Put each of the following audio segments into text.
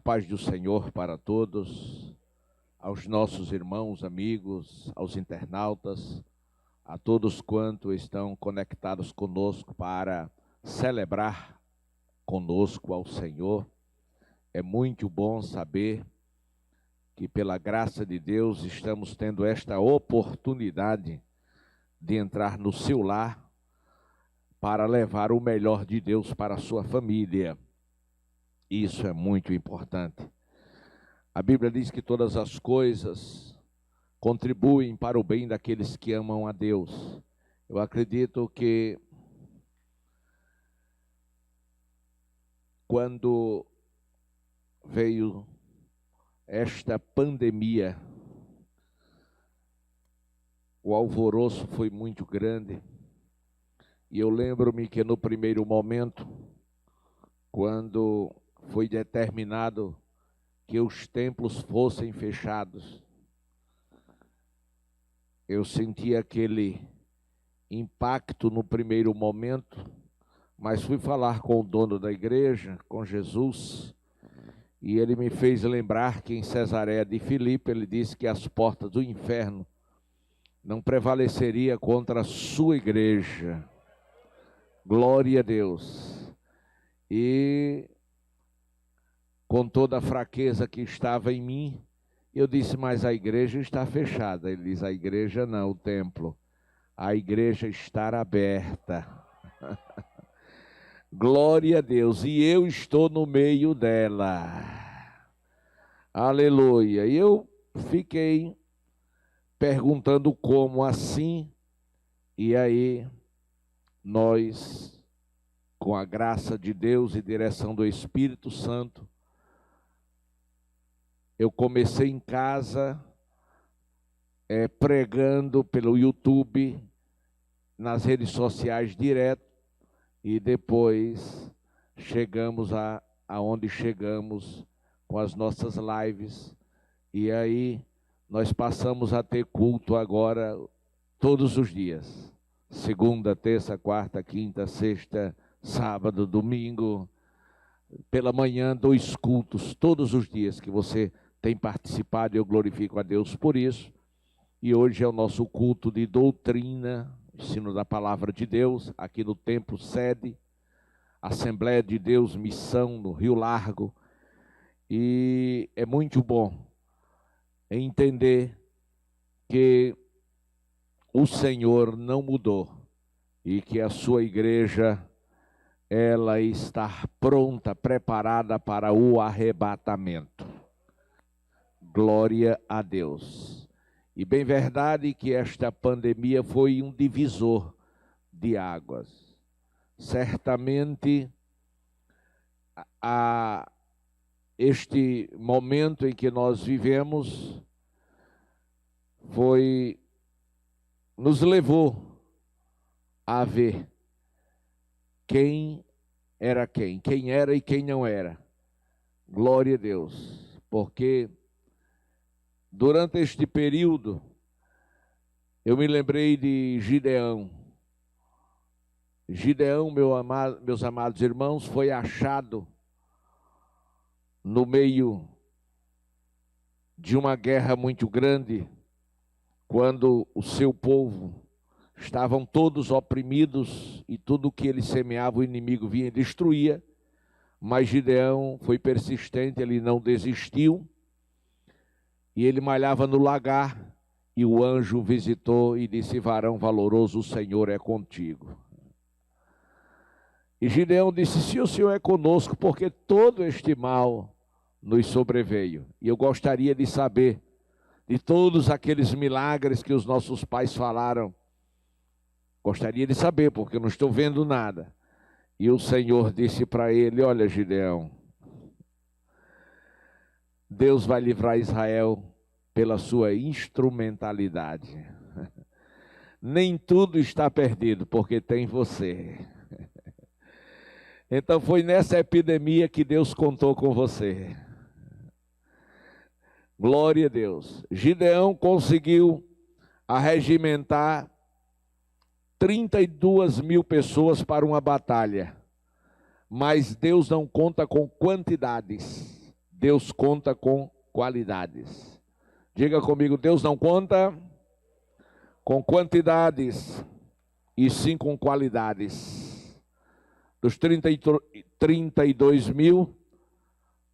A paz do Senhor para todos, aos nossos irmãos, amigos, aos internautas, a todos quantos estão conectados conosco para celebrar conosco ao Senhor. É muito bom saber que pela graça de Deus estamos tendo esta oportunidade de entrar no seu lar para levar o melhor de Deus para a sua família. Isso é muito importante. A Bíblia diz que todas as coisas contribuem para o bem daqueles que amam a Deus. Eu acredito que quando veio esta pandemia, o alvoroço foi muito grande. E eu lembro-me que no primeiro momento, quando foi determinado que os templos fossem fechados, eu senti aquele impacto no primeiro momento, mas fui falar com o dono da igreja, com Jesus, e ele me fez lembrar que em Cesareia de Filipe, ele disse que as portas do inferno não prevaleceria contra a sua igreja. Glória a Deus. E com toda a fraqueza que estava em mim, eu disse, mas a igreja está fechada. Ele diz, a igreja não, o templo. A igreja está aberta. Glória a Deus. E eu estou no meio dela. Aleluia. E eu fiquei perguntando como assim. E aí, nós, com a graça de Deus e direção do Espírito Santo, eu comecei em casa, pregando pelo YouTube, nas redes sociais direto, e depois chegamos aonde chegamos com as nossas lives, e aí nós passamos a ter culto agora todos os dias, segunda, terça, quarta, quinta, sexta, sábado, domingo, pela manhã, 2 cultos, todos os dias que você tem participado, eu glorifico a Deus por isso. E hoje é o nosso culto de doutrina, ensino da palavra de Deus, aqui no Templo Sede, Assembleia de Deus, Missão, no Rio Largo. E é muito bom entender que o Senhor não mudou e que a sua igreja, ela está pronta, preparada para o arrebatamento. Glória a Deus. E bem verdade que esta pandemia foi um divisor de águas. Certamente, este momento em que nós vivemos nos levou a ver quem era e quem não era. Glória a Deus, porque durante este período, eu me lembrei de Gideão. Gideão, meus amados irmãos, foi achado no meio de uma guerra muito grande, quando o seu povo estavam todos oprimidos e tudo que ele semeava o inimigo vinha e destruía, mas Gideão foi persistente, ele não desistiu, e ele malhava no lagar, e o anjo visitou e disse, varão valoroso, o Senhor é contigo. E Gideão disse, se o Senhor é conosco, porque todo este mal nos sobreveio. E eu gostaria de saber de todos aqueles milagres que os nossos pais falaram. Gostaria de saber, porque eu não estou vendo nada. E o Senhor disse para ele, olha Gideão, Deus vai livrar Israel pela sua instrumentalidade. Nem tudo está perdido, porque tem você. Então foi nessa epidemia que Deus contou com você. Glória a Deus. Gideão conseguiu arregimentar 32.000 pessoas para uma batalha. Mas Deus não conta com quantidades. Deus conta com qualidades. Diga comigo, Deus não conta com quantidades, e sim com qualidades. Dos 32 mil,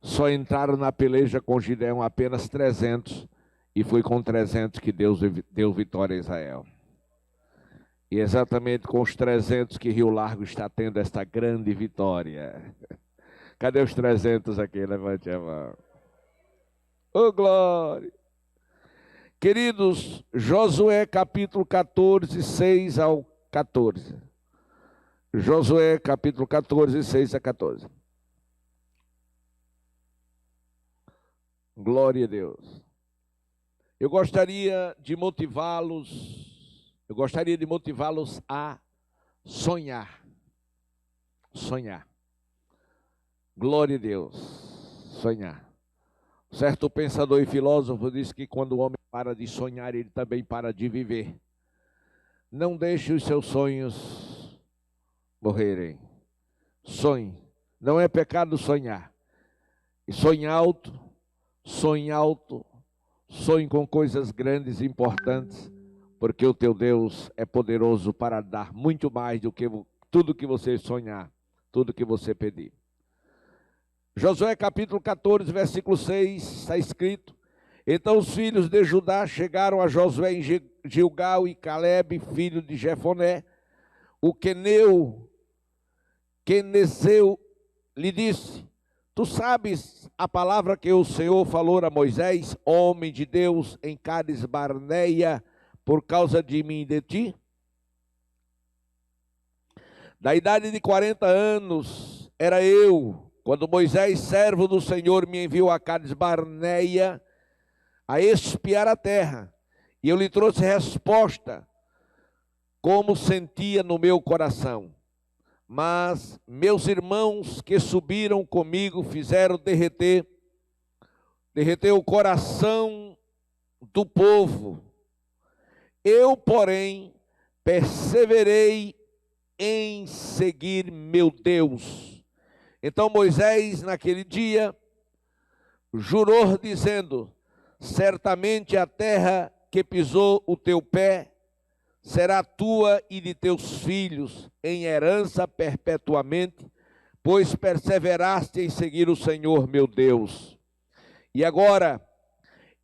só entraram na peleja com Gideão apenas 300, e foi com 300 que Deus deu vitória a Israel. E exatamente com os 300 que Rio Largo está tendo esta grande vitória. Cadê os 300 aqui? Levante a mão. Ô, glória! Queridos, Josué capítulo 14, 6 ao 14. Josué capítulo 14, 6 a 14. Glória a Deus. Eu gostaria de motivá-los a sonhar. Sonhar. Glória a Deus. Sonhar. Certo pensador e filósofo disse que quando o homem para de sonhar, ele também para de viver. Não deixe os seus sonhos morrerem. Sonhe. Não é pecado sonhar. E sonhe alto, sonhe alto, sonhe com coisas grandes e importantes, porque o teu Deus é poderoso para dar muito mais do que tudo que você sonhar, tudo que você pedir. Josué capítulo 14, versículo 6, está escrito: então os filhos de Judá chegaram a Josué em Gilgal, e Calebe, filho de Jefoné, o quenezeu, lhe disse: tu sabes a palavra que o Senhor falou a Moisés, homem de Deus, em Cades Barneia, por causa de mim e de ti? Da idade de 40 anos era eu, quando Moisés, servo do Senhor, me enviou a Cades Barneia a espiar a terra, e eu lhe trouxe resposta, como sentia no meu coração. Mas meus irmãos que subiram comigo fizeram derreter o coração do povo. Eu, porém, perseverei em seguir meu Deus. Então Moisés, naquele dia, jurou dizendo: certamente a terra que pisou o teu pé será tua e de teus filhos em herança perpetuamente, pois perseveraste em seguir o Senhor meu Deus. E agora,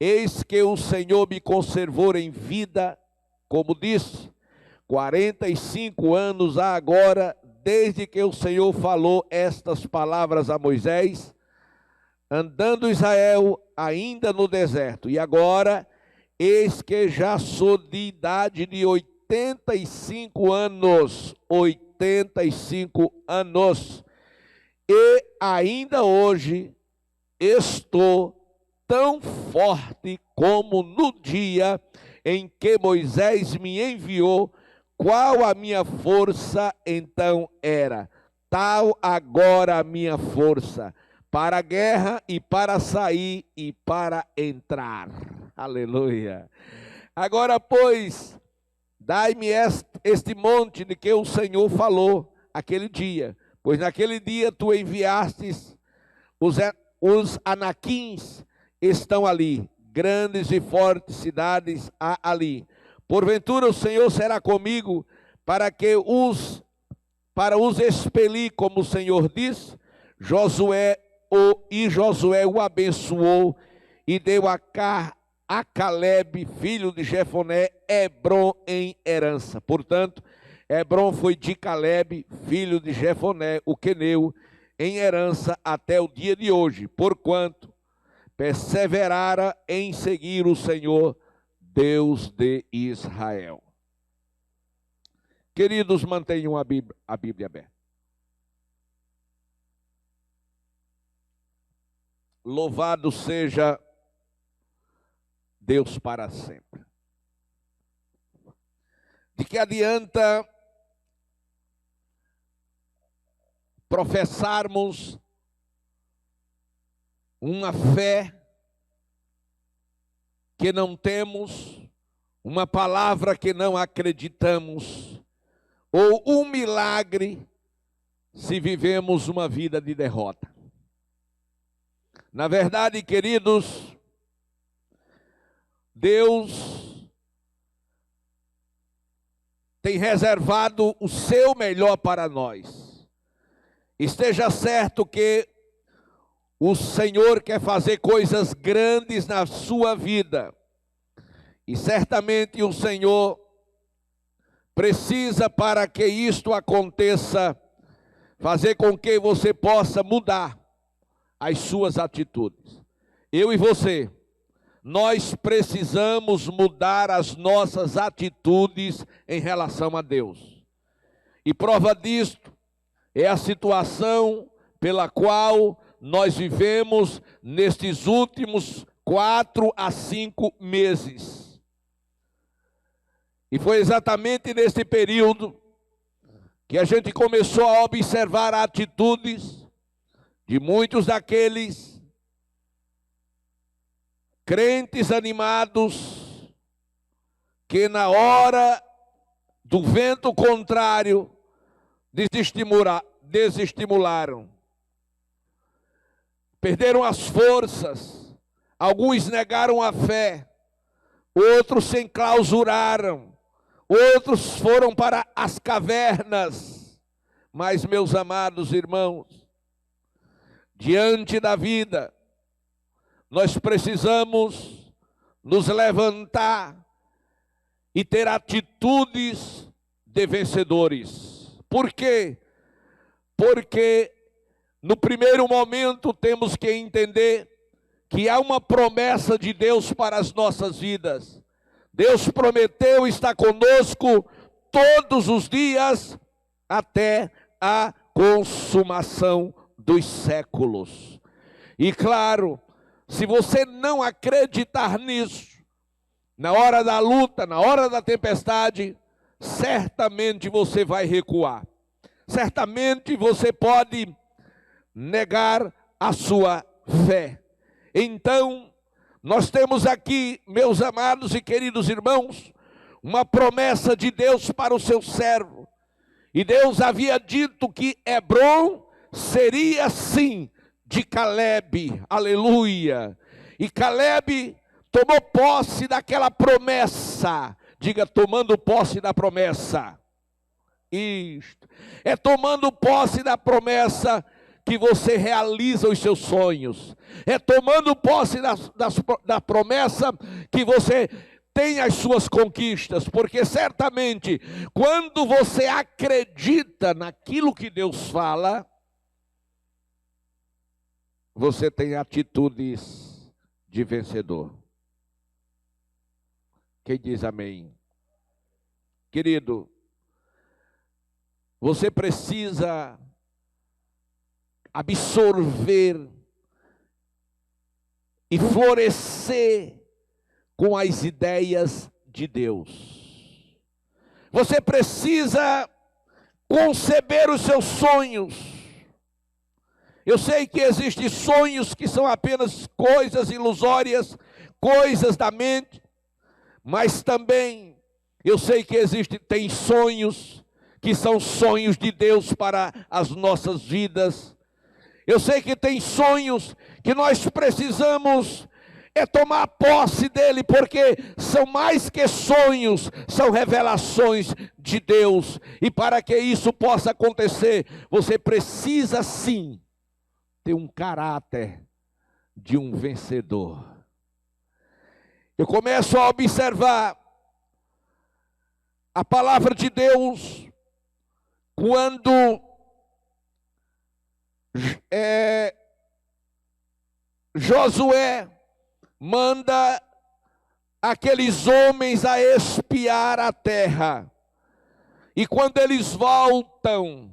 eis que o Senhor me conservou em vida, como disse, 45 anos há agora, desde que o Senhor falou estas palavras a Moisés, andando Israel ainda no deserto. E agora, eis que já sou de idade de 85 anos, 85 anos, e ainda hoje estou tão forte como no dia em que Moisés me enviou. Qual a minha força então era? Tal agora a minha força, para a guerra e para sair e para entrar. Aleluia. Agora, pois, dai-me este monte de que o Senhor falou aquele dia, pois naquele dia tu enviastes os anaquins, estão ali, grandes e fortes cidades há ali. Porventura o Senhor será comigo para os expelir, como o Senhor disse. Josué o abençoou e deu a Calebe, filho de Jefoné, Hebrom em herança. Portanto, Hebrom foi de Calebe, filho de Jefoné, o queneu, em herança até o dia de hoje, porquanto perseverara em seguir o Senhor, Deus de Israel. Queridos, mantenham a Bíblia aberta. Louvado seja Deus para sempre. De que adianta professarmos uma fé que não temos, uma palavra que não acreditamos, ou um milagre se vivemos uma vida de derrota? Na verdade, queridos, Deus tem reservado o seu melhor para nós. Esteja certo que o Senhor quer fazer coisas grandes na sua vida. E certamente o Senhor precisa, para que isto aconteça, fazer com que você possa mudar as suas atitudes. Eu e você, nós precisamos mudar as nossas atitudes em relação a Deus. E prova disto é a situação pela qual nós vivemos nestes últimos 4 a 5 meses. E foi exatamente nesse período que a gente começou a observar atitudes de muitos daqueles crentes animados que na hora do vento contrário desestimularam. Perderam as forças, alguns negaram a fé, outros se enclausuraram, outros foram para as cavernas. Mas, meus amados irmãos, diante da vida, nós precisamos nos levantar e ter atitudes de vencedores. Por quê? Porque no primeiro momento temos que entender que há uma promessa de Deus para as nossas vidas. Deus prometeu estar conosco todos os dias até a consumação dos séculos. E claro, se você não acreditar nisso, na hora da luta, na hora da tempestade, certamente você vai recuar. Certamente você pode negar a sua fé. Então, nós temos aqui, meus amados e queridos irmãos, uma promessa de Deus para o seu servo. E Deus havia dito que Hebrom seria sim de Caleb, aleluia. E Caleb tomou posse daquela promessa. Diga, tomando posse da promessa. Isto é tomando posse da promessa que você realiza os seus sonhos. É tomando posse da promessa que você tem as suas conquistas. Porque certamente, quando você acredita naquilo que Deus fala, você tem atitudes de vencedor. Quem diz amém? Querido, você precisa absorver e florescer com as ideias de Deus. Você precisa conceber os seus sonhos. Eu sei que existem sonhos que são apenas coisas ilusórias, coisas da mente, mas também eu sei que tem sonhos que são sonhos de Deus para as nossas vidas. Eu sei que tem sonhos que nós precisamos tomar posse dele, porque são mais que sonhos, são revelações de Deus. E para que isso possa acontecer, você precisa sim ter um caráter de um vencedor. Eu começo a observar a palavra de Deus quando Josué manda aqueles homens a espiar a terra. E quando eles voltam,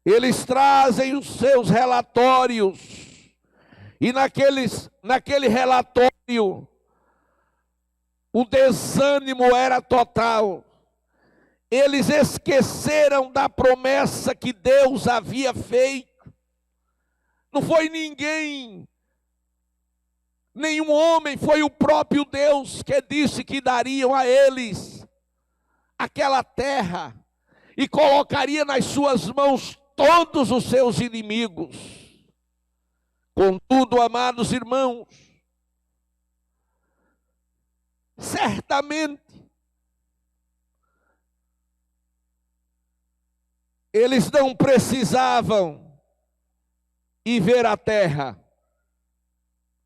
eles trazem os seus relatórios. E naquele relatório, o desânimo era total. Eles esqueceram da promessa que Deus havia feito. Não foi ninguém, nenhum homem, foi o próprio Deus que disse que dariam a eles aquela terra e colocaria nas suas mãos todos os seus inimigos. Contudo, amados irmãos, certamente eles não precisavam ir ver a terra,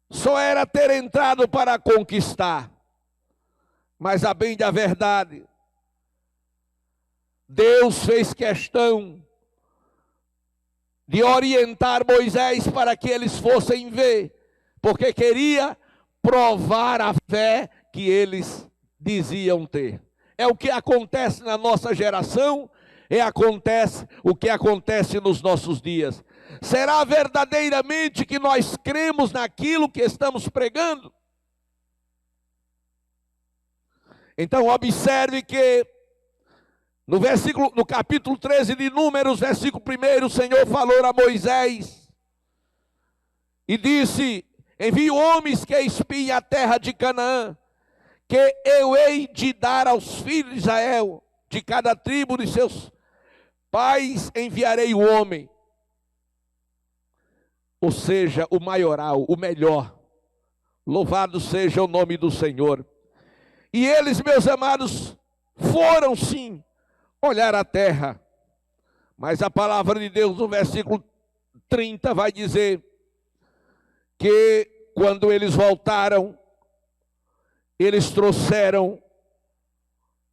só era ter entrado para conquistar. Mas a bem da verdade, Deus fez questão de orientar Moisés para que eles fossem ver, porque queria provar a fé que eles diziam ter. É o que acontece na nossa geração, o que acontece nos nossos dias. Será verdadeiramente que nós cremos naquilo que estamos pregando? Então observe que no capítulo 13 de Números, versículo 1, o Senhor falou a Moisés e disse: envie homens que espiem a terra de Canaã, que eu hei de dar aos filhos de Israel, de cada tribo de seus pais enviarei o homem. Ou seja, o maioral, o melhor. Louvado seja o nome do Senhor. E eles, meus amados, foram sim olhar a terra. Mas a palavra de Deus no versículo 30 vai dizer que quando eles voltaram, eles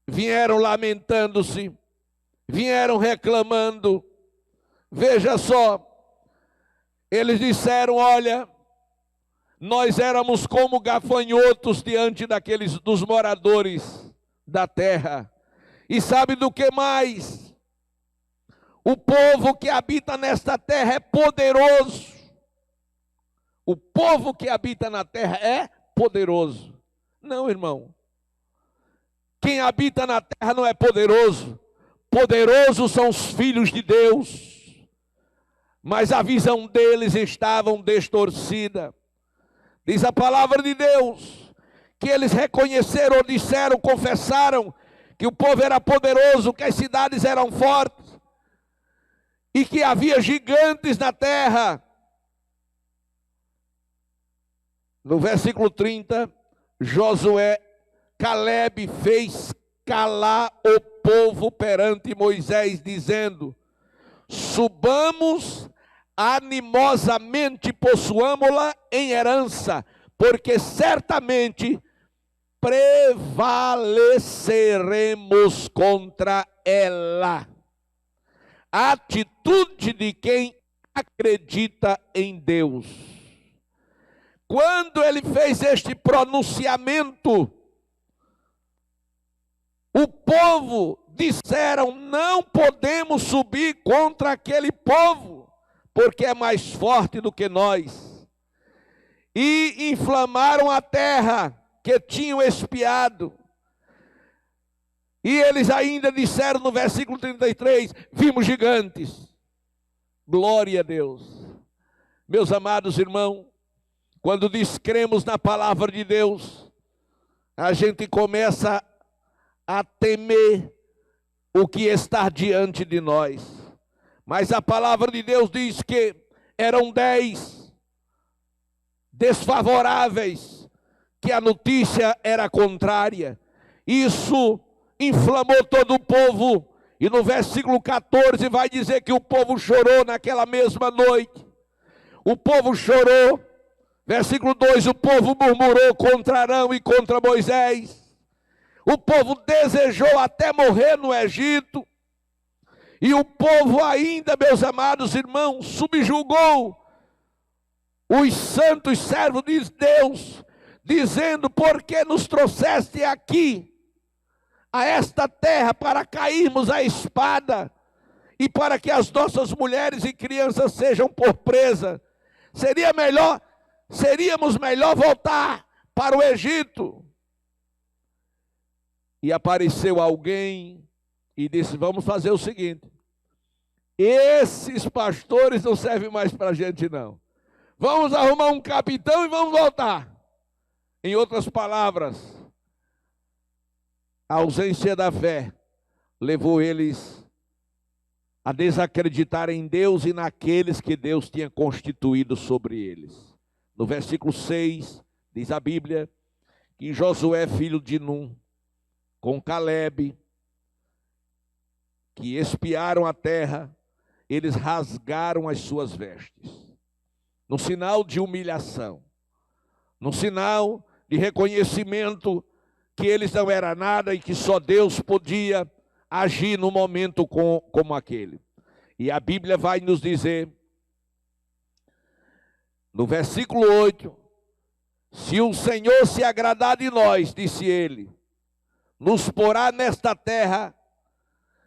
vieram lamentando-se, vieram reclamando. Veja só, eles disseram: olha, nós éramos como gafanhotos diante dos moradores da terra. E sabe do que mais? O povo que habita nesta terra é poderoso. O povo que habita na terra é poderoso. Não, irmão. Quem habita na terra não é poderoso. Poderosos são os filhos de Deus. Mas a visão deles estava distorcida. Diz a palavra de Deus que eles reconheceram, disseram, confessaram que o povo era poderoso, que as cidades eram fortes e que havia gigantes na terra. No versículo 30, Caleb fez calar o povo perante Moisés, dizendo: subamos animosamente, possuamo-la em herança, porque certamente prevaleceremos contra ela. A atitude de quem acredita em Deus. Quando ele fez este pronunciamento, o povo disseram: não podemos subir contra aquele povo, porque é mais forte do que nós. E inflamaram a terra que tinham espiado. E eles ainda disseram no versículo 33, vimos gigantes. Glória a Deus. Meus amados irmãos, quando diz cremos na palavra de Deus, a gente começa a temer o que está diante de nós. Mas a palavra de Deus diz que eram 10 desfavoráveis, que a notícia era contrária. Isso inflamou todo o povo. E no versículo 14 vai dizer que o povo chorou naquela mesma noite. O povo chorou. Versículo 2, o povo murmurou contra Arão e contra Moisés. O povo desejou até morrer no Egito. E o povo ainda, meus amados irmãos, subjugou os santos servos de Deus, dizendo: por que nos trouxeste aqui, a esta terra, para cairmos à espada, e para que as nossas mulheres e crianças sejam por presa? Seríamos melhor voltar para o Egito. E apareceu alguém e disse: vamos fazer o seguinte, esses pastores não servem mais para a gente não. Vamos arrumar um capitão e vamos voltar. Em outras palavras, a ausência da fé levou eles a desacreditar em Deus e naqueles que Deus tinha constituído sobre eles. No versículo 6, diz a Bíblia que Josué, filho de Num, com Calebe, que espiaram a terra, eles rasgaram as suas vestes, no sinal de humilhação, no sinal de reconhecimento que eles não eram nada e que só Deus podia agir num momento como aquele. E a Bíblia vai nos dizer, no versículo 8, se o Senhor se agradar de nós, disse ele, nos porá nesta terra,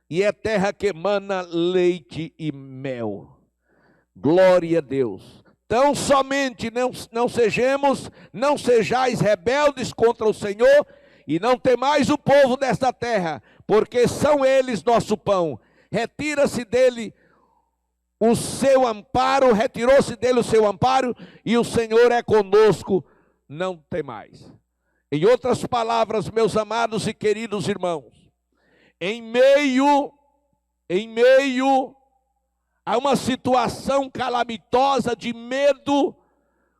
e é terra que emana leite e mel. Glória a Deus. Tão somente não sejais rebeldes contra o Senhor, e não temais o povo desta terra, porque são eles nosso pão. Retira-se dele o seu amparo, retirou-se dele o seu amparo, e o Senhor é conosco, não temais. Em outras palavras, meus amados e queridos irmãos, em meio a uma situação calamitosa de medo,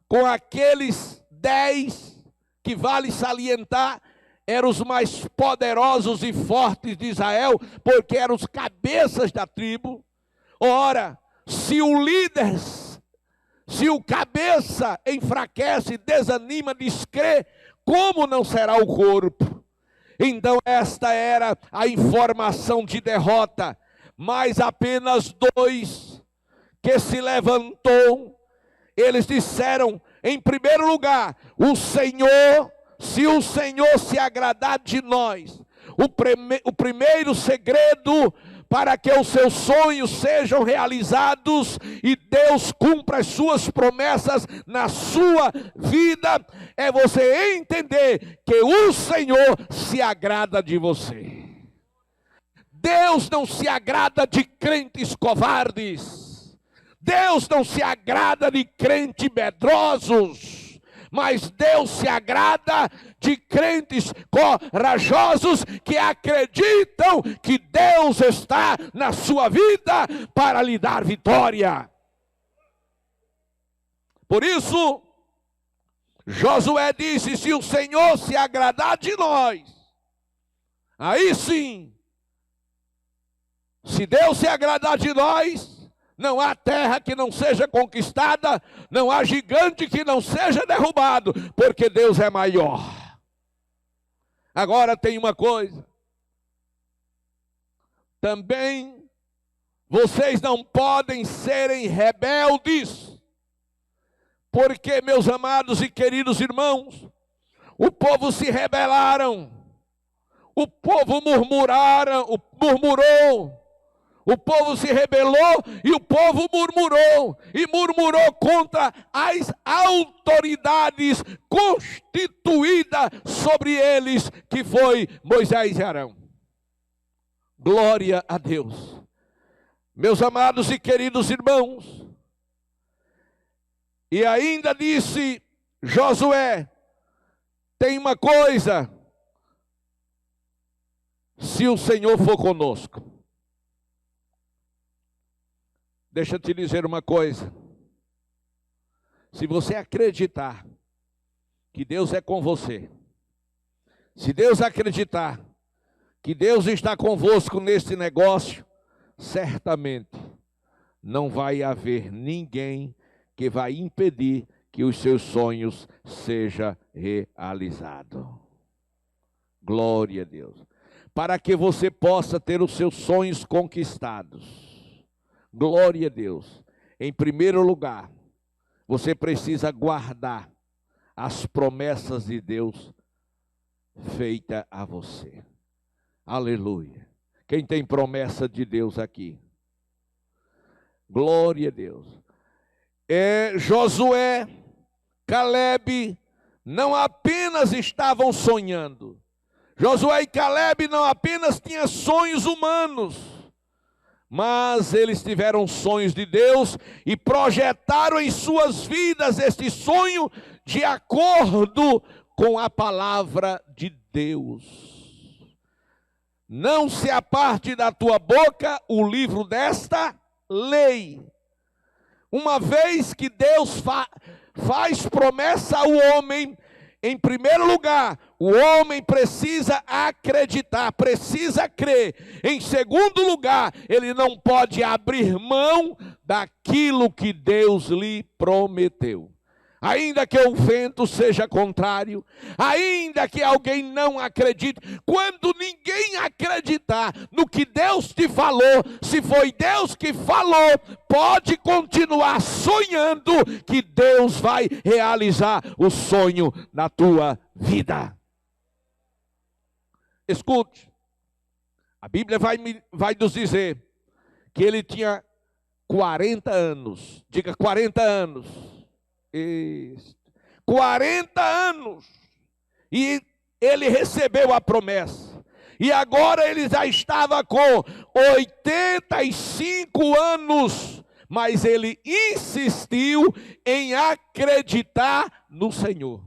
com aqueles 10 que vale salientar, eram os mais poderosos e fortes de Israel, porque eram os cabeças da tribo. Ora, se o líder, se o cabeça enfraquece, desanima, descrê, como não será o corpo? Então esta era a informação de derrota, mas apenas 2 que se levantou, eles disseram, em primeiro lugar, se o Senhor se agradar de nós, o primeiro segredo para que os seus sonhos sejam realizados e Deus cumpra as suas promessas na sua vida, é você entender que o Senhor se agrada de você. Deus não se agrada de crentes covardes, Deus não se agrada de crentes medrosos, mas Deus se agrada de crentes corajosos que acreditam que Deus está na sua vida para lhe dar vitória. Por isso, Josué disse, se o Senhor se agradar de nós, aí sim, se Deus se agradar de nós, não há terra que não seja conquistada, não há gigante que não seja derrubado, porque Deus é maior. Agora tem uma coisa, também vocês não podem serem rebeldes, porque, meus amados e queridos irmãos, o povo se rebelaram, o povo murmurou, o povo se rebelou e o povo murmurou. E murmurou contra as autoridades constituídas sobre eles, que foi Moisés e Arão. Glória a Deus. Meus amados e queridos irmãos, e ainda disse Josué, tem uma coisa, se o Senhor for conosco. Deixa eu te dizer uma coisa, se você acreditar que Deus é com você, se Deus acreditar que Deus está convosco neste negócio, certamente não vai haver ninguém que vai impedir que os seus sonhos sejam realizados. Glória a Deus. Para que você possa ter os seus sonhos conquistados. Glória a Deus. Em primeiro lugar, você precisa guardar as promessas de Deus feitas a você. Aleluia. Quem tem promessa de Deus aqui? Glória a Deus. Josué, Calebe não apenas estavam sonhando. Josué e Calebe não apenas tinham sonhos humanos, mas eles tiveram sonhos de Deus e projetaram em suas vidas este sonho de acordo com a palavra de Deus. não se aparte da tua boca o livro desta lei. Uma vez que Deus faz promessa ao homem, em primeiro lugar, o homem precisa acreditar, precisa crer. Em segundo lugar, ele não pode abrir mão daquilo que Deus lhe prometeu. Ainda que o vento seja contrário, ainda que alguém não acredite, quando ninguém acreditar no que Deus te falou, se foi Deus que falou, pode continuar sonhando que Deus vai realizar o sonho na tua vida. Escute, a Bíblia vai nos dizer que ele tinha 40 anos, diga 40 anos. 40 anos, e ele recebeu a promessa, e agora ele já estava com 85 anos, mas ele insistiu em acreditar no Senhor.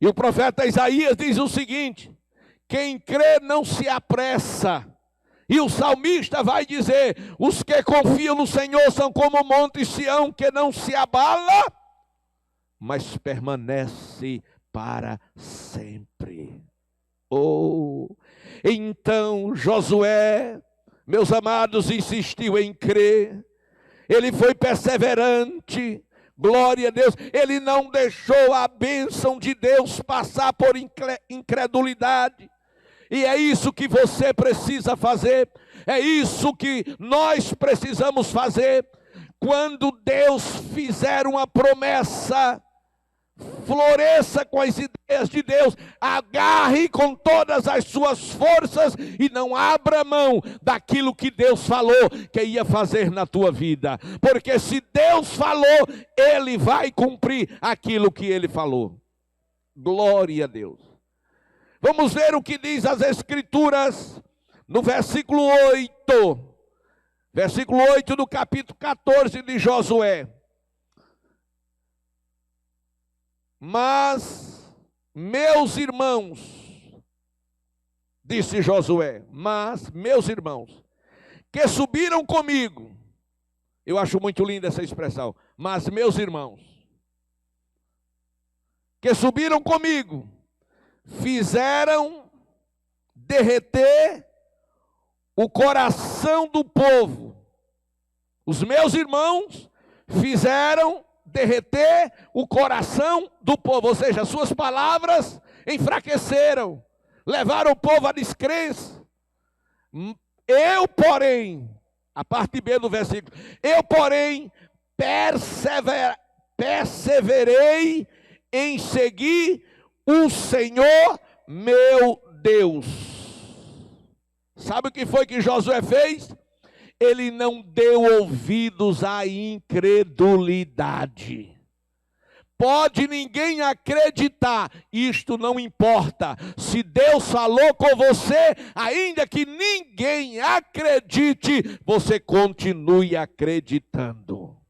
E o profeta Isaías diz o seguinte: quem crê não se apressa. E o salmista vai dizer: os que confiam no Senhor são como o monte Sião, que não se abala, mas permanece para sempre. Oh, então Josué, meus amados, insistiu em crer. Ele foi perseverante. Glória a Deus. Ele não deixou a bênção de Deus passar por incredulidade. E é isso que você precisa fazer, é isso que nós precisamos fazer. Quando Deus fizer uma promessa, floresça com as ideias de Deus, agarre com todas as suas forças e não abra mão daquilo que Deus falou que ia fazer na tua vida. Porque se Deus falou, Ele vai cumprir aquilo que Ele falou. Glória a Deus. Vamos ver o que diz as Escrituras no versículo 8. Versículo 8 do capítulo 14 de Josué. Mas, meus irmãos, disse Josué, mas, meus irmãos, que subiram comigo, eu acho muito linda essa expressão, mas meus irmãos, que subiram comigo, fizeram derreter o coração do povo. Os meus irmãos fizeram derreter o coração do povo, ou seja, suas palavras enfraqueceram, levaram o povo à descrença. Eu, porém, a parte B do versículo, eu, porém, perseverei em seguir o Senhor meu Deus. Sabe o que foi que Josué fez? Ele não deu ouvidos à incredulidade. Pode ninguém acreditar, isto não importa. Se Deus falou com você, ainda que ninguém acredite, você continue acreditando.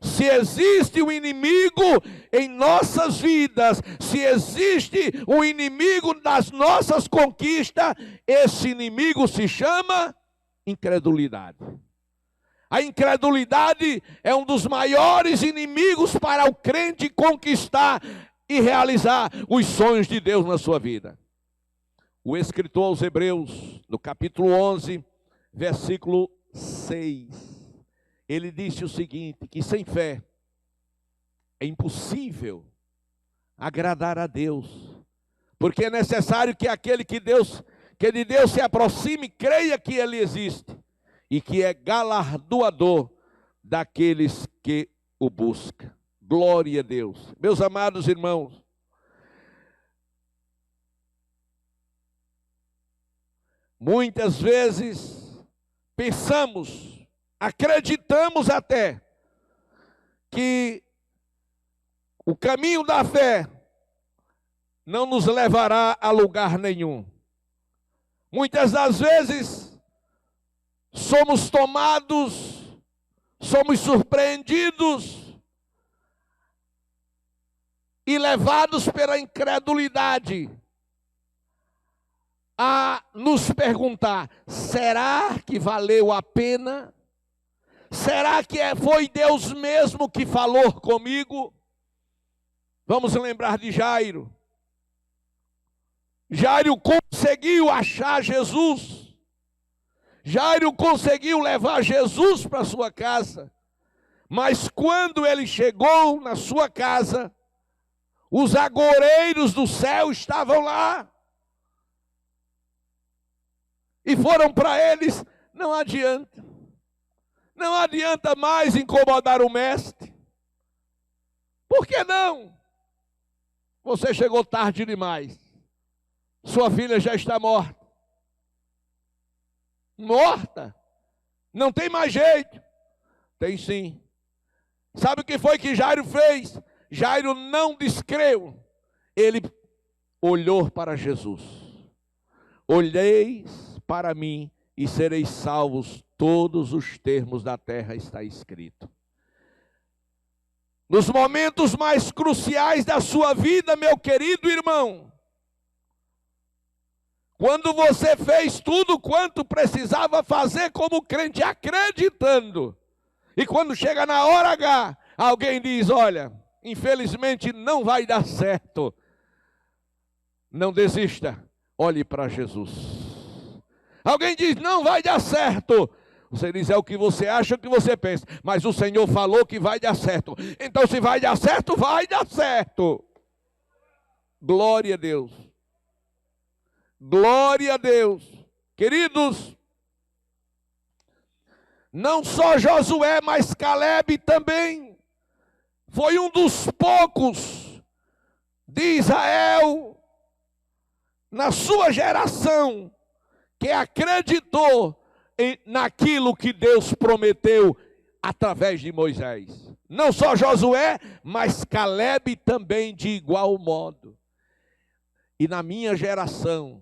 Se existe um inimigo em nossas vidas, se existe um inimigo das nossas conquistas, esse inimigo se chama incredulidade. A incredulidade é um dos maiores inimigos para o crente conquistar e realizar os sonhos de Deus na sua vida. O escritor aos Hebreus, no capítulo 11, versículo 6, ele disse o seguinte, que sem fé é impossível agradar a Deus, porque é necessário que aquele que de Deus se aproxime, creia que Ele existe, e que é galardoador daqueles que o buscam. Glória a Deus. Meus amados irmãos, muitas vezes pensamos, acreditamos até que o caminho da fé não nos levará a lugar nenhum. Muitas das vezes somos tomados, somos surpreendidos e levados pela incredulidade. a nos perguntar: será que valeu a pena? Será que foi Deus mesmo que falou comigo? Vamos lembrar de Jairo. Jairo conseguiu achar Jesus. Jairo conseguiu levar Jesus para sua casa. Mas quando ele chegou na sua casa, os agoreiros do céu estavam lá. E foram para eles: não adianta. Não adianta mais incomodar o mestre. Por que não? Você chegou tarde demais. Sua filha já está morta. Morta? Não tem mais jeito. Tem sim. Sabe o que foi que Jairo fez? Jairo não descreu. Ele olhou para Jesus. Olheis para mim e sereis salvos, todos os termos da terra está escrito. Nos momentos mais cruciais da sua vida, meu querido irmão, quando você fez tudo quanto precisava fazer como crente, acreditando, e quando chega na hora H, alguém diz: olha, infelizmente não vai dar certo. Não desista, olhe para Jesus. Alguém diz: não vai dar certo. Você diz: é o que você acha, o que você pensa. Mas o Senhor falou que vai dar certo. Então se vai dar certo, vai dar certo. Glória a Deus. Glória a Deus. Queridos, não só Josué, mas Calebe também foi um dos poucos de Israel na sua geração que acreditou naquilo que Deus prometeu através de Moisés. Não só Josué, mas Calebe também de igual modo. E na minha geração,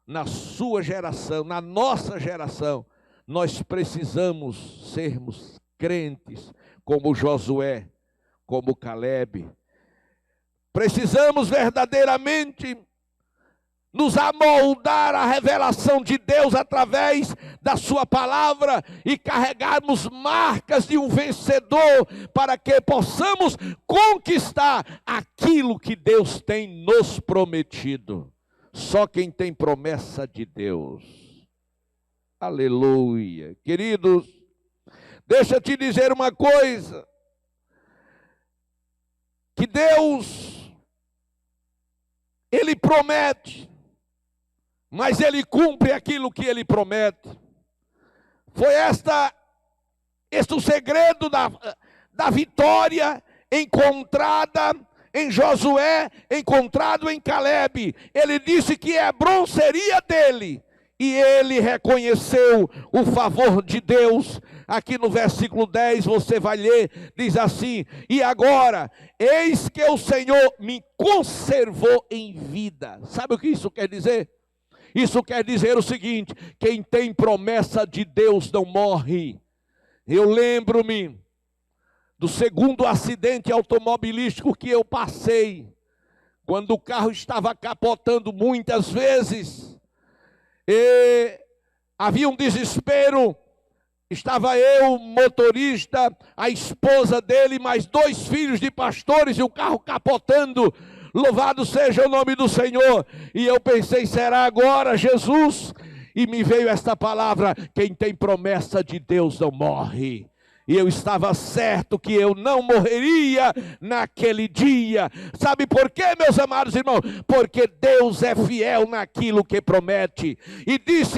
na sua geração, na nossa geração, nós precisamos sermos crentes como Josué, como Calebe. Precisamos verdadeiramente nos amoldar à revelação de Deus através da sua palavra e carregarmos marcas de um vencedor para que possamos conquistar aquilo que Deus tem nos prometido. Só quem tem promessa de Deus. Aleluia. Queridos, deixa eu te dizer uma coisa. Que Deus, Ele promete, mas Ele cumpre aquilo que Ele promete. Foi este o segredo da vitória encontrada em Josué, encontrado em Calebe. Ele disse que Hebrom seria dele, e ele reconheceu o favor de Deus. Aqui no versículo 10 você vai ler, diz assim: e agora, eis que o Senhor me conservou em vida. Sabe o que isso quer dizer? Isso quer dizer o seguinte: quem tem promessa de Deus não morre. Eu lembro-me do segundo acidente automobilístico que eu passei, quando o carro estava capotando muitas vezes, e havia um desespero. Estava eu, motorista, a esposa dele, mais 2 filhos de pastores, e o carro capotando. Louvado seja o nome do Senhor. E eu pensei: será agora, Jesus? E me veio esta palavra: quem tem promessa de Deus não morre. E eu estava certo que eu não morreria naquele dia. Sabe por quê, meus amados irmãos? Porque Deus é fiel naquilo que promete. E diz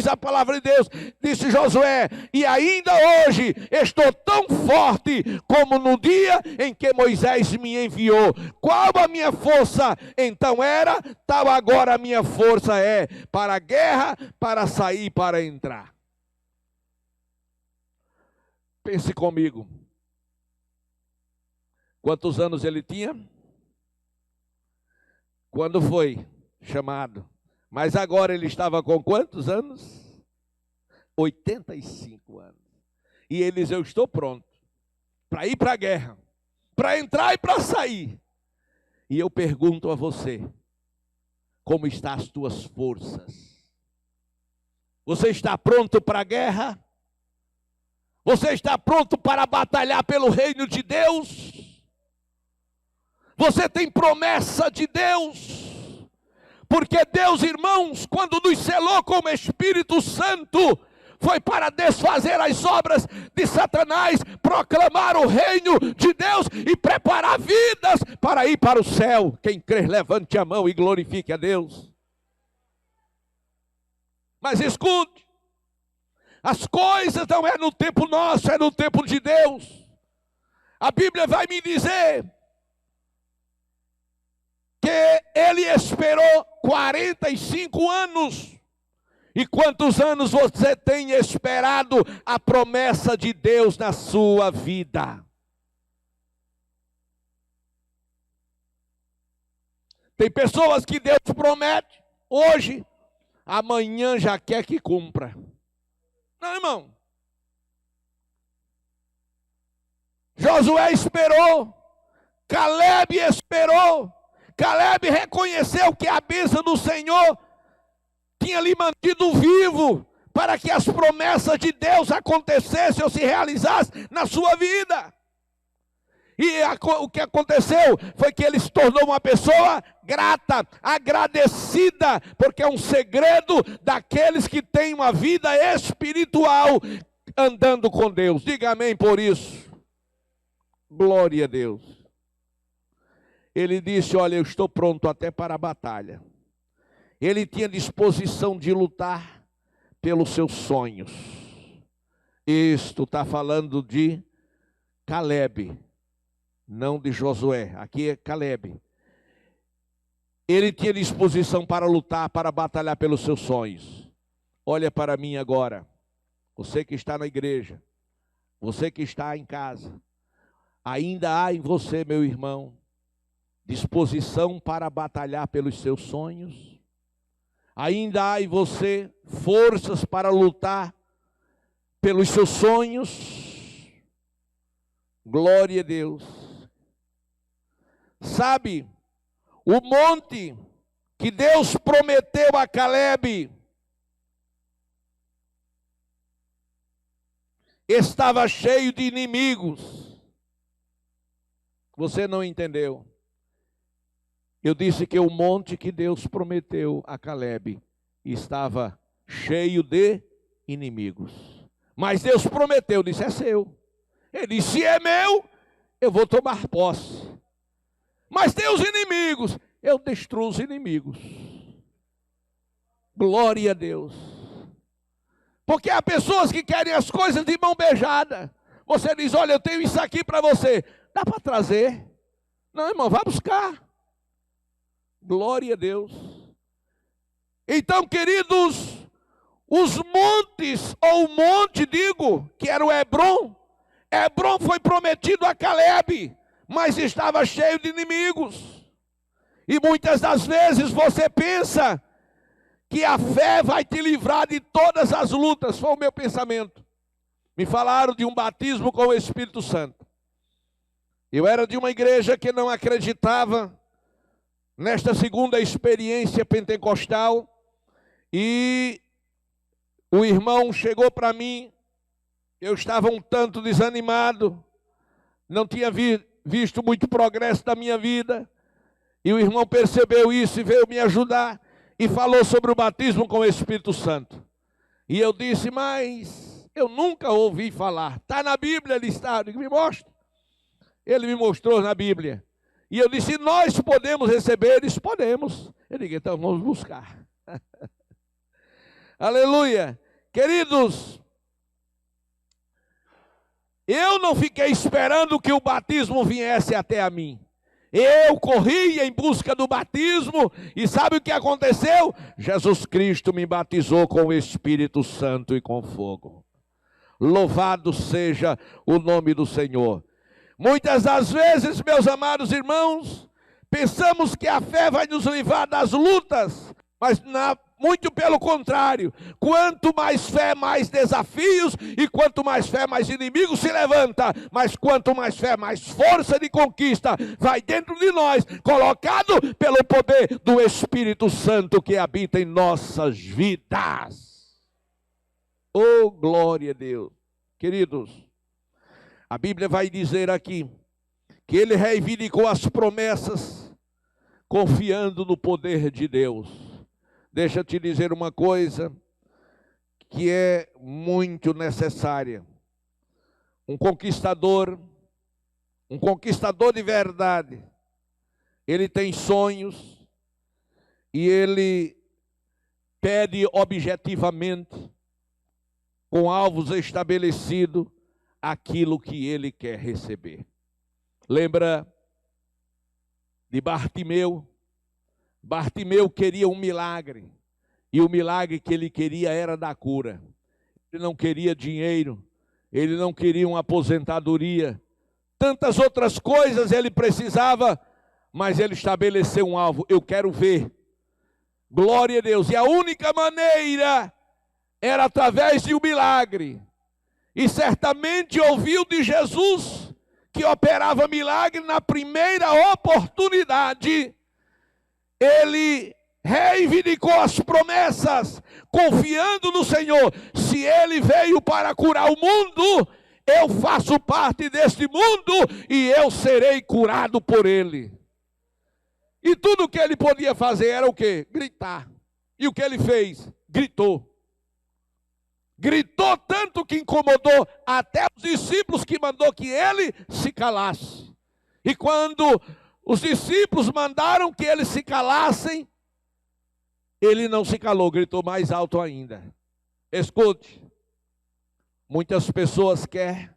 a palavra de Deus, disse Josué: e ainda hoje estou tão forte como no dia em que Moisés me enviou. Qual a minha força então era, tal agora a minha força é, para a guerra, para sair, para entrar. Pense comigo. Quantos anos ele tinha? Quando foi chamado? Mas agora ele estava com quantos anos? 85 anos. E ele diz: eu estou pronto para ir para a guerra, para entrar e para sair. E eu pergunto a você: como estão as tuas forças. Você está pronto para a guerra? Você está pronto para batalhar pelo reino de Deus? Você tem promessa de Deus? Porque Deus, irmãos, quando nos selou com o Espírito Santo, foi para desfazer as obras de Satanás, proclamar o reino de Deus e preparar vidas para ir para o céu. Quem crê, levante a mão e glorifique a Deus. Mas escute, as coisas não é no tempo nosso, é no tempo de Deus. A Bíblia vai me dizer que ele esperou 45 anos. E quantos anos você tem esperado a promessa de Deus na sua vida? Tem pessoas que Deus promete hoje, amanhã já quer que cumpra. Não, irmão. Josué esperou, Caleb esperou. Caleb reconheceu que a bênção do Senhor tinha lhe mantido vivo para que as promessas de Deus acontecessem ou se realizassem na sua vida. E o que aconteceu foi que ele se tornou uma pessoa grata, agradecida, porque é um segredo daqueles que têm uma vida espiritual andando com Deus. Diga amém por isso. Glória a Deus. Ele disse, olha, eu estou pronto até para a batalha. Ele tinha disposição de lutar pelos seus sonhos. Isto está falando de Caleb, não de Josué. Aqui é Caleb. Ele tinha disposição para lutar, para batalhar pelos seus sonhos. Olha para mim agora. Você que está na igreja, você que está em casa. Ainda há em você, meu irmão, disposição para batalhar pelos seus sonhos? Ainda há em você forças para lutar pelos seus sonhos? Glória a Deus. Sabe, o monte que Deus prometeu a Caleb estava cheio de inimigos. Você não entendeu? Eu disse que o monte que Deus prometeu a Caleb estava cheio de inimigos. Mas Deus prometeu, disse, é seu. Ele disse, se é meu, eu vou tomar posse. Mas tem os inimigos, eu destruo os inimigos. Glória a Deus. Porque há pessoas que querem as coisas de mão beijada. Você diz, olha, eu tenho isso aqui para você. Dá para trazer? Não, irmão, vá buscar. Glória a Deus. Então, queridos, os montes, ou o monte, digo, que era o Hebrom. Hebrom foi prometido a Caleb, mas estava cheio de inimigos. E muitas das vezes você pensa que a fé vai te livrar de todas as lutas. Foi o meu pensamento. Me falaram de um batismo com o Espírito Santo. Eu era de uma igreja que não acreditava nesta segunda experiência pentecostal, e o irmão chegou para mim, eu estava um tanto desanimado, não tinha visto muito progresso da minha vida, e o irmão percebeu isso e veio me ajudar, e falou sobre o batismo com o Espírito Santo. E eu disse, mas eu nunca ouvi falar. Está na Bíblia, ele está, me mostra. Ele me mostrou na Bíblia. E eu disse, nós podemos receber? Eles podemos. Eu disse, então vamos buscar. Aleluia. Queridos, eu não fiquei esperando que o batismo viesse até a mim. Eu corri em busca do batismo, e sabe o que aconteceu? Jesus Cristo me batizou com o Espírito Santo e com fogo. Louvado seja o nome do Senhor. Muitas das vezes, meus amados irmãos, pensamos que a fé vai nos livrar das lutas, mas Muito pelo contrário, quanto mais fé, mais desafios, e quanto mais fé, mais inimigos se levanta, mas quanto mais fé, mais força de conquista vai dentro de nós, colocado pelo poder do Espírito Santo que habita em nossas vidas. Oh, glória a Deus. Queridos, a Bíblia vai dizer aqui que ele reivindicou as promessas confiando no poder de Deus. Deixa eu te dizer uma coisa que é muito necessária. Um conquistador de verdade, ele tem sonhos e ele pede objetivamente, com alvos estabelecidos, aquilo que ele quer receber. Lembra de Bartimeu? Bartimeu queria um milagre, e o milagre que ele queria era da cura. Ele não queria dinheiro, ele não queria uma aposentadoria, tantas outras coisas ele precisava, mas ele estabeleceu um alvo: eu quero ver. Glória a Deus. E a única maneira era através de um milagre. E certamente ouviu de Jesus que operava milagre. Na primeira oportunidade, ele reivindicou as promessas, confiando no Senhor. Se ele veio para curar o mundo, eu faço parte deste mundo e eu serei curado por ele. E tudo o que ele podia fazer era o quê? Gritar. E o que ele fez? Gritou. Gritou tanto que incomodou até os discípulos, que mandou que ele se calasse. E quando os discípulos mandaram que eles se calassem, ele não se calou, gritou mais alto ainda. Escute, muitas pessoas querem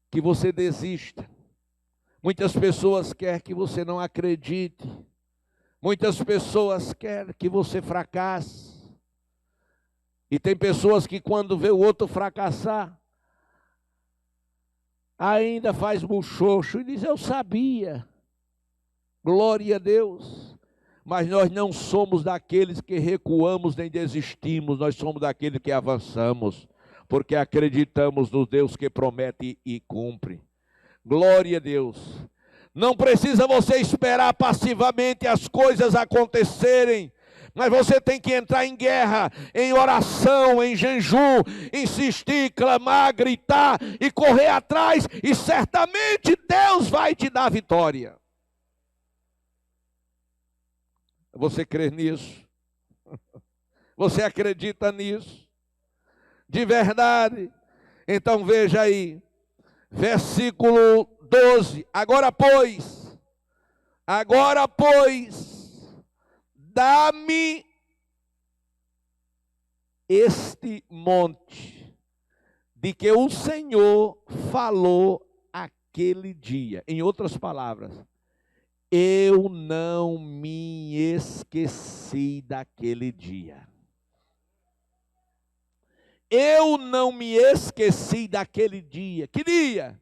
que você desista. Muitas pessoas querem que você não acredite. Muitas pessoas querem que você fracasse. E tem pessoas que quando vê o outro fracassar, ainda faz buchocho e diz: eu sabia. Glória a Deus. Mas nós não somos daqueles que recuamos nem desistimos. Nós somos daqueles que avançamos, porque acreditamos no Deus que promete e cumpre. Glória a Deus. Não precisa você esperar passivamente as coisas acontecerem, mas você tem que entrar em guerra, em oração, em jejum, insistir, clamar, gritar e correr atrás, e certamente Deus vai te dar vitória. Você crê nisso? Você acredita nisso? De verdade? Então veja aí, versículo 12. Agora pois, dá-me este monte de que o Senhor falou aquele dia. Em outras palavras, eu não me esqueci daquele dia. Eu não me esqueci daquele dia. Que dia?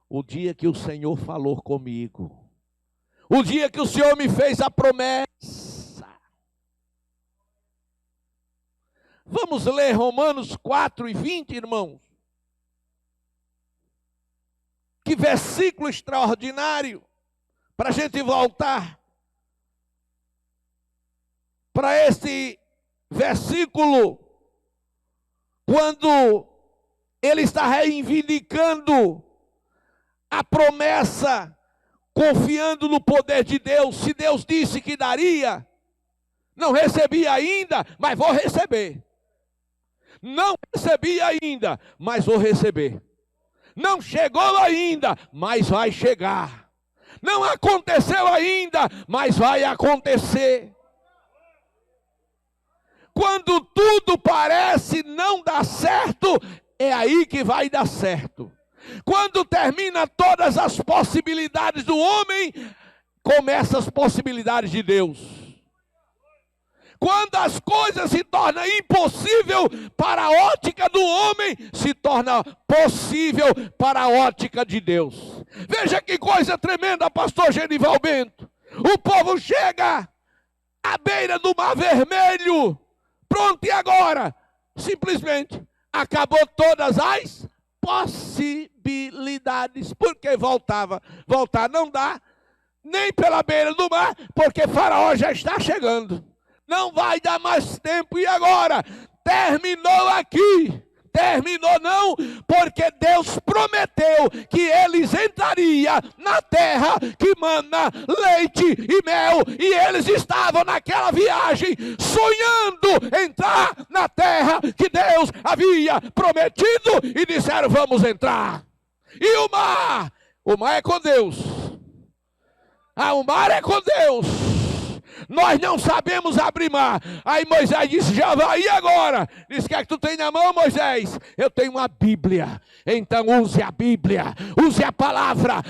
O dia que o Senhor falou comigo. O dia que o Senhor me fez a promessa. Vamos ler Romanos 4:20, irmãos. Que versículo extraordinário, para a gente voltar para esse versículo, quando ele está reivindicando a promessa, confiando no poder de Deus. Se Deus disse que daria, não recebi ainda, mas vou receber. Não recebi ainda, mas vou receber. Não chegou ainda, mas vai chegar. Não aconteceu ainda, mas vai acontecer. Quando tudo parece não dar certo, é aí que vai dar certo. Quando termina todas as possibilidades do homem, começam as possibilidades de Deus. Quando as coisas se tornam impossível para a ótica do homem, se torna possível para a ótica de Deus. Veja que coisa tremenda, pastor Genival Bento. O povo chega à beira do Mar Vermelho Pronto, e agora? Simplesmente acabou todas as possibilidades. Porque voltar não dá, nem pela beira do mar, porque Faraó já está chegando. Não vai dar mais tempo. E agora? Terminou aqui. Terminou não, porque Deus prometeu que eles entrariam na terra que mana leite e mel, e eles estavam naquela viagem sonhando entrar na terra que Deus havia prometido, e disseram: vamos entrar. E o mar é com Deus. O mar é com Deus. Nós não sabemos abrir mar. Aí Moisés disse: já vai, e agora? Disse: o que é que tu tem na mão, Moisés? Eu tenho uma Bíblia. Então use a Bíblia, use a palavra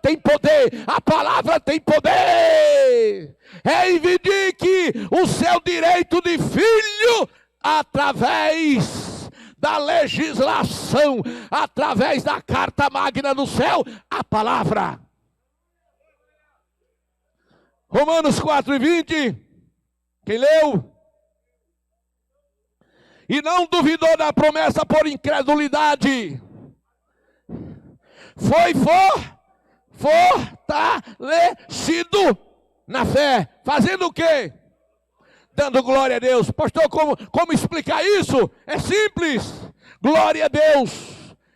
tem poder, a palavra tem poder. Reivindique o seu direito de filho através da legislação, através da carta magna do céu, a palavra. Romanos 4:20, quem leu? E não duvidou da promessa por incredulidade. Foi fortalecido na fé. Fazendo o quê? Dando glória a Deus. Pastor, como explicar isso? É simples. Glória a Deus.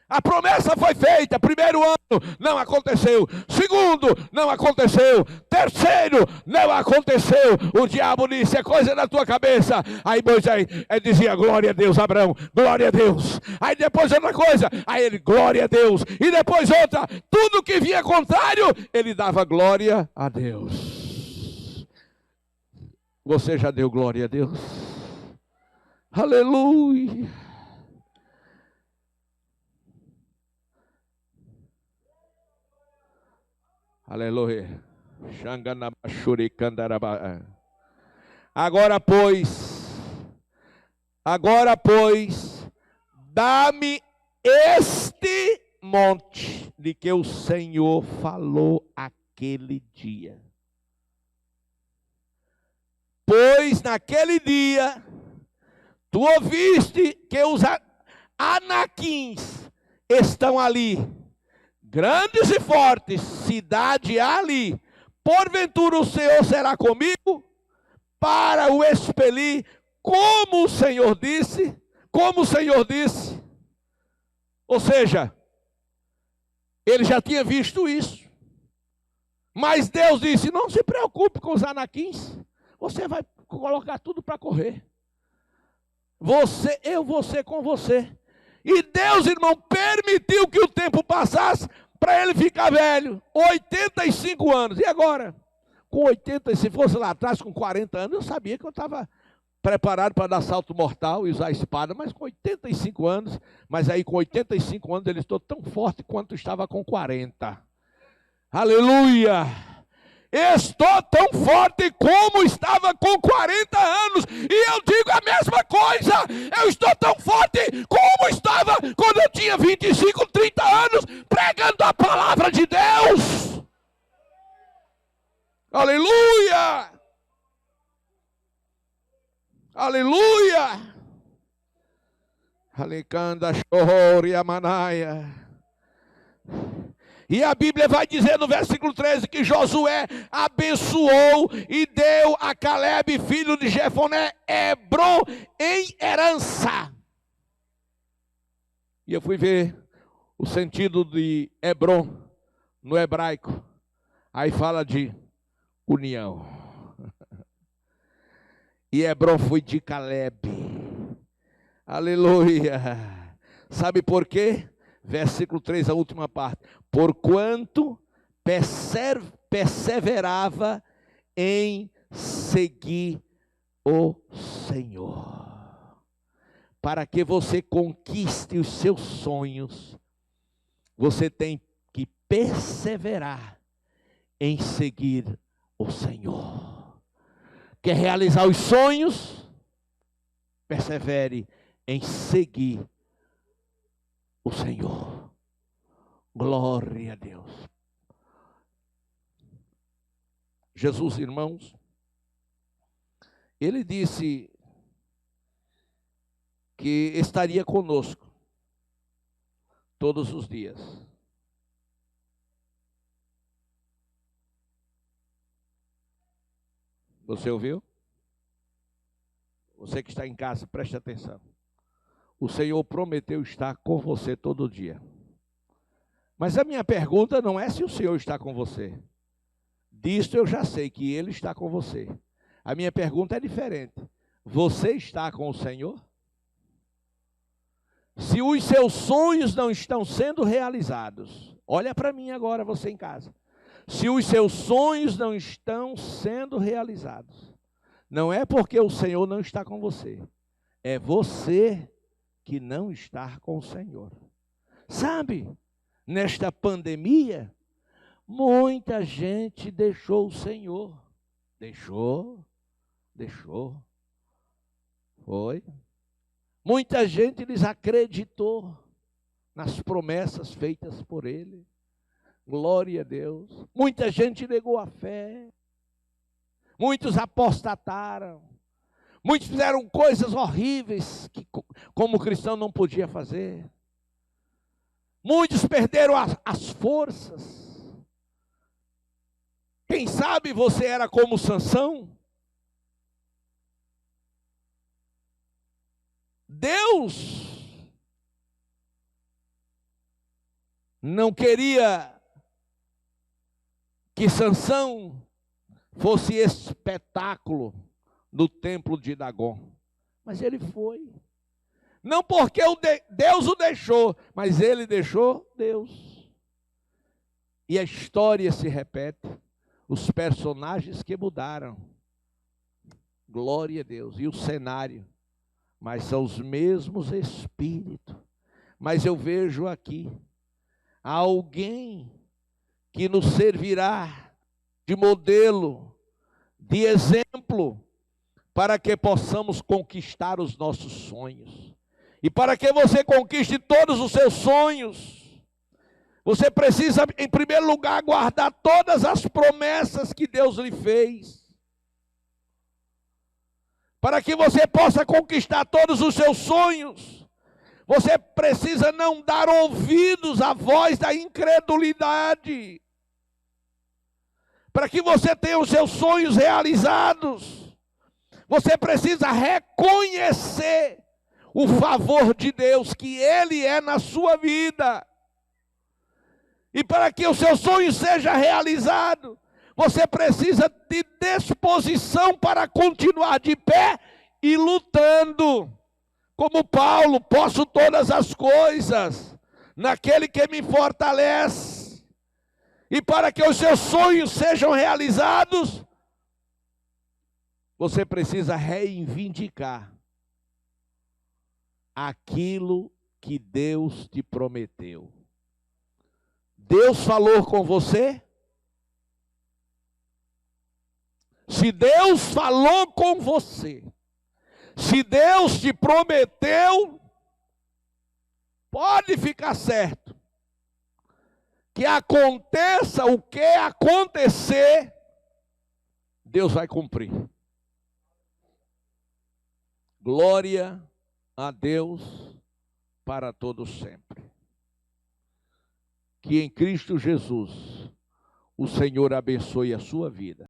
A promessa foi feita. Primeiro ano, não aconteceu. Segundo, não aconteceu. Terceiro, não aconteceu. O diabo disse: é coisa da tua cabeça. Aí Moisés dizia: glória a Deus, Abraão, glória a Deus. Aí depois outra coisa, aí ele: glória a Deus. E depois outra, tudo que vinha contrário, ele dava glória a Deus. Você já deu glória a Deus? Aleluia. Aleluia. Agora, pois, dá-me este monte de que o Senhor falou aquele dia. Pois naquele dia, tu ouviste que os anaquins estão ali, grandes e fortes, cidade ali. Porventura o Senhor será comigo para o expelir, como o Senhor disse. Ou seja, ele já tinha visto isso. Mas Deus disse: não se preocupe com os anaquins. Você vai colocar tudo para correr. Eu vou ser com você. E Deus, irmão, permitiu que o tempo passasse para ele ficar velho. 85 anos. E agora? Com 80, se fosse lá atrás, com 40 anos, eu sabia que eu estava preparado para dar salto mortal e usar a espada. Mas com 85 anos, com 85 anos ele estou tão forte quanto estava com 40. Aleluia! Estou tão forte como estava com 40 anos. E eu digo a mesma coisa. Eu estou tão forte como estava quando eu tinha 25, 30 anos, pregando a palavra de Deus. Aleluia! Aleluia! Alicanda chore a manaia. E a Bíblia vai dizer no versículo 13 que Josué abençoou e deu a Caleb, filho de Jefoné, Hebrom em herança. E eu fui ver o sentido de Hebrom no hebraico. Aí fala de união. E Hebrom foi de Caleb. Aleluia. Sabe por quê? Versículo 3, a última parte. Porquanto perseverava em seguir o Senhor. Para que você conquiste os seus sonhos, você tem que perseverar em seguir o Senhor. Quer realizar os sonhos? Persevere em seguir o Senhor. Glória a Deus. Jesus, irmãos, ele disse que estaria conosco todos os dias. Você ouviu? Você que está em casa, preste atenção. O Senhor prometeu estar com você todo dia. Mas a minha pergunta não é se o Senhor está com você. Disto eu já sei que Ele está com você. A minha pergunta é diferente. Você está com o Senhor? Se os seus sonhos não estão sendo realizados, olha para mim agora, você em casa. Se os seus sonhos não estão sendo realizados, não é porque o Senhor não está com você, é você que não está com o Senhor. Sabe, nesta pandemia, muita gente deixou o Senhor. Deixou. Foi. Muita gente desacreditou nas promessas feitas por Ele. Glória a Deus. Muita gente negou a fé. Muitos apostataram. Muitos fizeram coisas horríveis que, como cristão, não podia fazer. Muitos perderam as forças. Quem sabe você era como Sansão? Deus não queria que Sansão fosse espetáculo no templo de Dagon, mas ele foi. Não porque Deus o deixou, mas ele deixou Deus. E a história se repete, os personagens que mudaram, glória a Deus, e o cenário, mas são os mesmos espíritos. Mas eu vejo aqui alguém que nos servirá de modelo, de exemplo, para que possamos conquistar os nossos sonhos. E para que você conquiste todos os seus sonhos, você precisa, em primeiro lugar, guardar todas as promessas que Deus lhe fez. Para que você possa conquistar todos os seus sonhos, você precisa não dar ouvidos à voz da incredulidade. Para que você tenha os seus sonhos realizados, você precisa reconhecer o favor de Deus que Ele é na sua vida. E para que o seu sonho seja realizado, você precisa de disposição para continuar de pé e lutando. Como Paulo, posso todas as coisas naquele que me fortalece. E para que os seus sonhos sejam realizados, você precisa reivindicar aquilo que Deus te prometeu. Deus falou com você? Se Deus falou com você, se Deus te prometeu, pode ficar certo que aconteça o que acontecer, Deus vai cumprir. Glória a Deus para todos sempre. Que em Cristo Jesus o Senhor abençoe a sua vida.